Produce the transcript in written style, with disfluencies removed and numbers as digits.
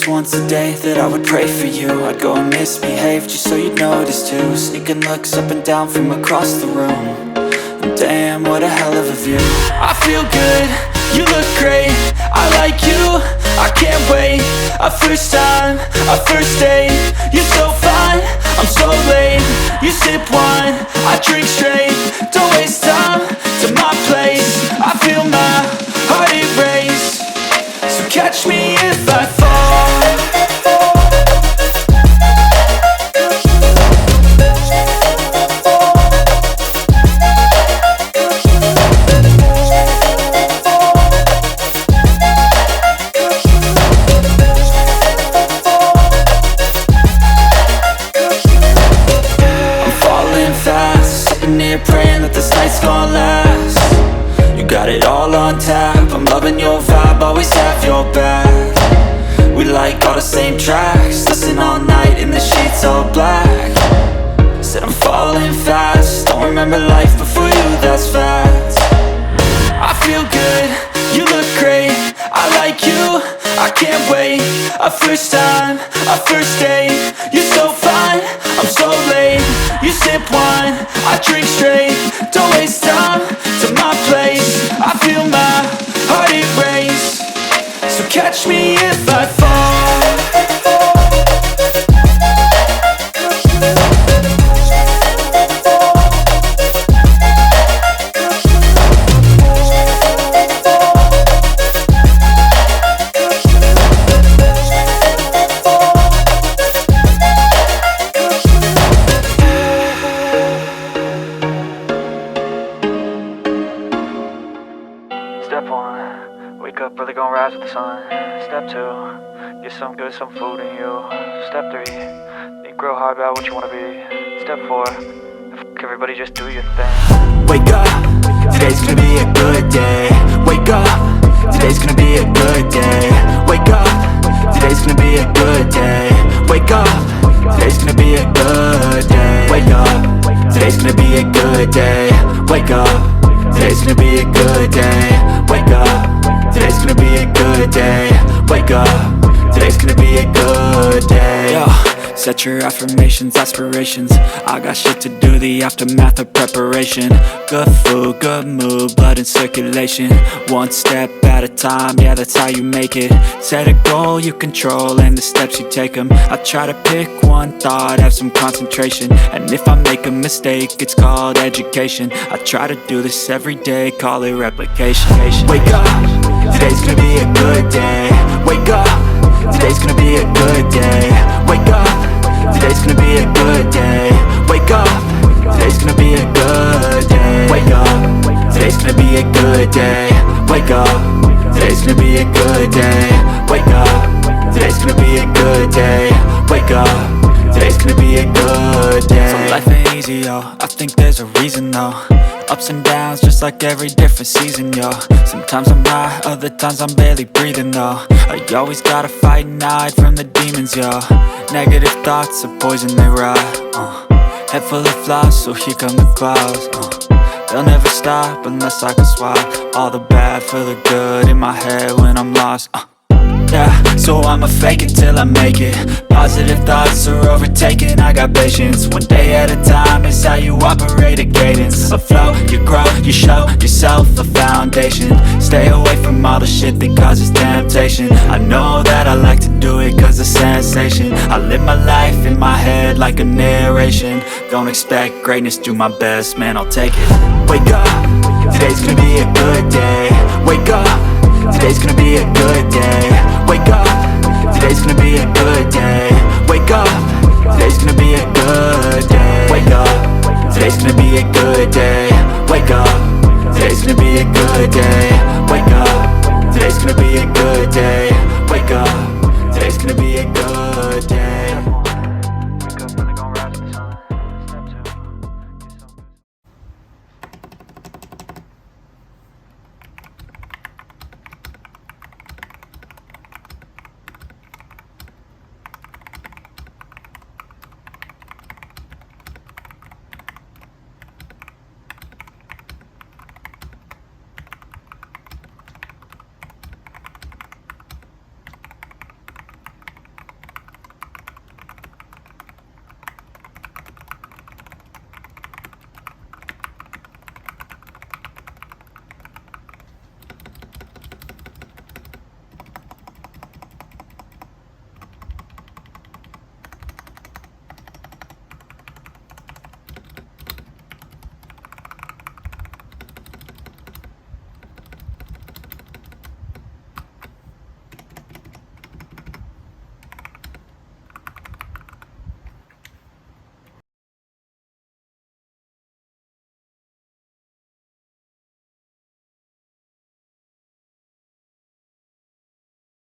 promised once a day that I would pray for you. I'd go and misbehave just so you'd notice too. Sneaking looks up and down from across the room. And damn, what a hell of a view. I feel good, you look great, I like you, I can't wait. A first time, a first date, you're so fine, I'm so late. You sip wine, I drink straight, don't waste time to my place. I feel my heart erase, so catch me if I fall. Praying that this night's gonna last. You got it all on tap, I'm loving your vibe, always have your back. We like all the same tracks, listen all night in the sheets all black. Said I'm falling fast, don't remember life before you, that's fact. I feel good, you look great, I like you, I can't wait. A first time, a first date, you're so fine, I'm so late. You sip wine, I drink straight, don't waste time to my place. I feel my heart erase, so catch me if I fall. Step 1, wake up early, gon' rise with the sun. Step 2, get some good, some food in you. Step 3, think real hard about what you wanna be. Step 4, fuck everybody, just do your thing. Wake up, today's gonna be a good day. Wake up, today's gonna be a good day. Wake up, today's gonna be a good day. Wake up, today's gonna be a good day. Wake up, today's gonna be a good day. Wake up, today's gonna be a good day. Wake up, today's gonna be a good day. Wake up, today's gonna be a good day. Yo, set your affirmations, aspirations. I got shit to do, the aftermath of preparation. Good food, good mood, blood in circulation. One step at a time, yeah, that's how you make it. Set a goal you control and the steps you take them. I try to pick one thought, have some concentration. And if I make a mistake, it's called education. I try to do this every day, call it replication. Wake up, today's gonna be a good day. Wake up, today's gonna be a good day. Wake up, today's gonna be a good day. Wake up, today's gonna be a good day. Wake up, today's gonna be a good day. Wake up, today's gonna be a good day. Wake up, today's gonna be a good day. Wake up, today's gonna be a good day. So life ain't easy, yo, I think there's a reason though. Ups and downs, just like every different season, yo. Sometimes I'm high, other times I'm barely breathing, though. I always gotta fight and hide from the demons, yo. Negative thoughts are poison, they rot. Head full of flies, so here come the clouds. They'll never stop unless I can swap all the bad for the good in my head when I'm lost. Yeah, so I'ma fake it till I make it. Positive thoughts are overtaken, I got patience. One day at a time is how you operate a cadence. A flow, you grow, you show yourself a foundation. Stay away from all the shit that causes temptation. I know that I like to do it cause it's sensation. I live my life in my head like a narration. Don't expect greatness, do my best, man, I'll take it. Wake up, today's gonna be a good day. Wake up, today's gonna be a good day. Wake up, today's gonna be a good day. Wake up, today's gonna be a good day. Wake up, today's gonna be a good day. Wake up, today's gonna be a good day. Wake up, today's gonna be a good day.